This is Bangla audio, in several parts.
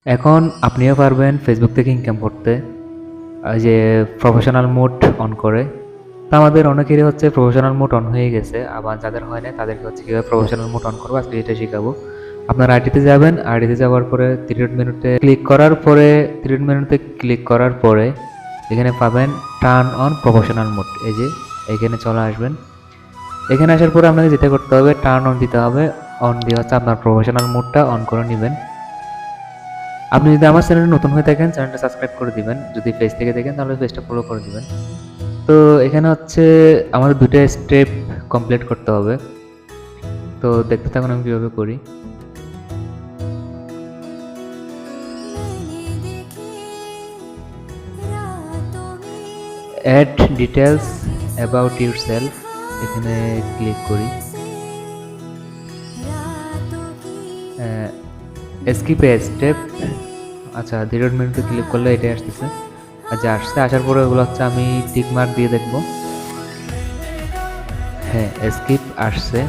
এখন আপনিও পারবেন ফেসবুক থেকে ইনকাম করতে, যে প্রফেশনাল মোড অন করে। তো আমাদের অনেকেরই হচ্ছে প্রফেশনাল মোড অন হয়ে গেছে, আবার যাদের হয় না তাদেরকে হচ্ছে কীভাবে প্রফেশনাল মোড অন করবো আজকে এটা শেখাবো। আপনার আইডিতে যাবেন, আইডিতে যাওয়ার পরে 3 মিনিটে ক্লিক করার পরে এখানে পাবেন টার্ন অন প্রফেশনাল মোড। এই যে এখানে চলে আসবেন। এখানে আসার পরে আপনাকে যেটা করতে হবে, টার্ন অন দিতে হবে। অন দিয়ে হচ্ছে আপনার প্রফেশনাল মোডটা অন করে নেবেন। আপনি যদি আমার চ্যানেলে নতুন হয়ে থাকেন, চ্যানেলটা সাবস্ক্রাইব করে দিবেন। যদি পেজ থেকে দেখেন তাহলে পেজটা ফলো করে দিবেন। তো এখানে হচ্ছে আমাদের 2টা স্টেপ কমপ্লিট করতে হবে। তো দেখতে থাকুন আমি কীভাবে করি। Add details about yourself, এখানে ক্লিক করি। স্কিপ এ স্টেপ, আচ্ছা 0 মিনিটে ক্লিক করলে এটাই আসতেছে। আচ্ছা আসছে, আসার পরে ওগুলো হচ্ছে আমি টিক মার্ক দিয়ে দেখবো। হ্যাঁ স্কিপ আসছে,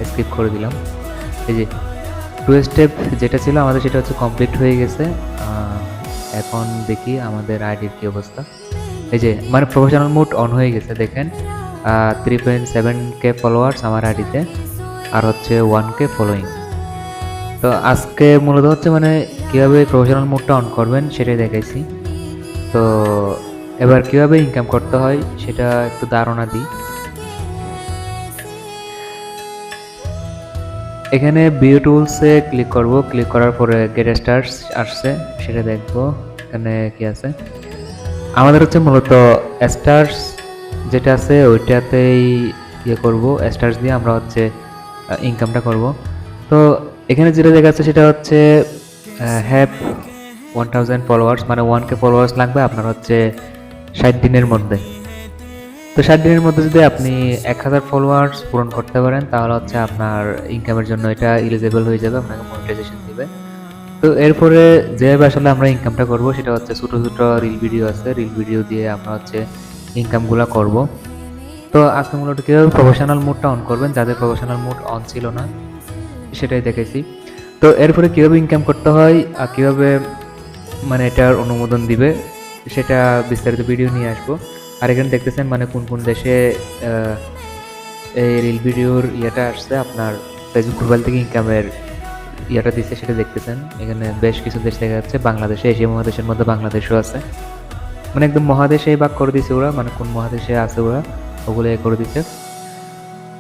স্কিপ করে দিলাম। এই যে 2 স্টেপ যেটা ছিল আমাদের সেটা হচ্ছে কমপ্লিট হয়ে গেছে। এখন দেখি আমাদের আইডির কী অবস্থা। এই যে মানে প্রফেশনাল মোড অন হয়ে গেছে, দেখেন 3.7K ফলোয়ার্স আমার আইডিতে, আর হচ্ছে 1K ফলোয়িং। তো আজকে মূলত হচ্ছে মানে কীভাবে প্রফেশনাল মোডটা অন করবেন সেটাই দেখাইছি। তো এবার কীভাবে ইনকাম করতে হয় সেটা একটু ধারণা দিই। এখানে ভিউ টুলসে ক্লিক করব, ক্লিক করার পরে গেট স্টার্স আসছে, সেটা দেখব এখানে কি আছে। আমাদের হচ্ছে মূলত স্টার্স যেটা আছে ওইটাতেই ইয়ে করব, স্টার্স দিয়ে আমরা হচ্ছে ইনকামটা করব। তো এখানে যেটা দেখা যাচ্ছে সেটা হচ্ছে হ্যাভ 1000 ফলোয়ার্স, মানে 1K ফলোয়ার্স লাগবে আপনার হচ্ছে 60 দিনের মধ্যে। তো 60 দিনের মধ্যে যদি আপনি 1000 ফলোয়ার্স পূরণ করতে পারেন তাহলে হচ্ছে আপনার ইনকামের জন্য এটা এলিজিবল হয়ে যাবে, আপনাকে মনিটাইজেশন দিবে। তো এরপরে যেভাবে আসলে আমরা ইনকামটা করব সেটা হচ্ছে ছোটো ছোটো রিল ভিডিও আছে, রিল ভিডিও দিয়ে আমরা হচ্ছে ইনকামগুলো করব। তো আজকে মূলত কীভাবে প্রফেশনাল মোডটা অন করবেন, যাদের প্রফেশনাল মোড অন ছিল না সেটাই দেখেছি। তো এরপরে কীভাবে ইনকাম করতে হয় আর কীভাবে মানে এটার অনুমোদন দিবে সেটা বিস্তারিত ভিডিও নিয়ে আসবো। আর এখানে দেখতেছেন মানে কোন কোন দেশে এই রিল ভিডিওর ইয়েটা আসছে, আপনার ফেসবুক প্রোফাইল থেকে ইনকামের ইয়েটা দিচ্ছে সেটা দেখতেছেন। এখানে বেশ কিছু দেশ দেখা যাচ্ছে, বাংলাদেশে, এশিয়া মহাদেশের মধ্যে বাংলাদেশও আছে। মানে একদম মহাদেশে ভাগ করে দিচ্ছে ওরা, মানে কোন মহাদেশে আছে ওরা ওগুলো করে দিচ্ছে।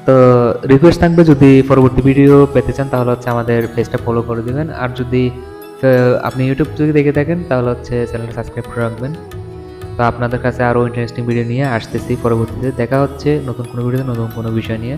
তো রিকোয়েস্ট থাকবে যদি পরবর্তী ভিডিও পেতে চান তাহলে হচ্ছে আমাদের পেজটা ফলো করে দিবেন। আর যদি আপনি ইউটিউব যদি দেখে থাকেন তাহলে হচ্ছে চ্যানেলটা সাবস্ক্রাইব করে রাখবেন। তো আপনাদের কাছে আরও ইন্টারেস্টিং ভিডিও নিয়ে আসতেছি পরবর্তীতে। দেখা হচ্ছে নতুন কোনো ভিডিওতে নতুন কোনো বিষয় নিয়ে।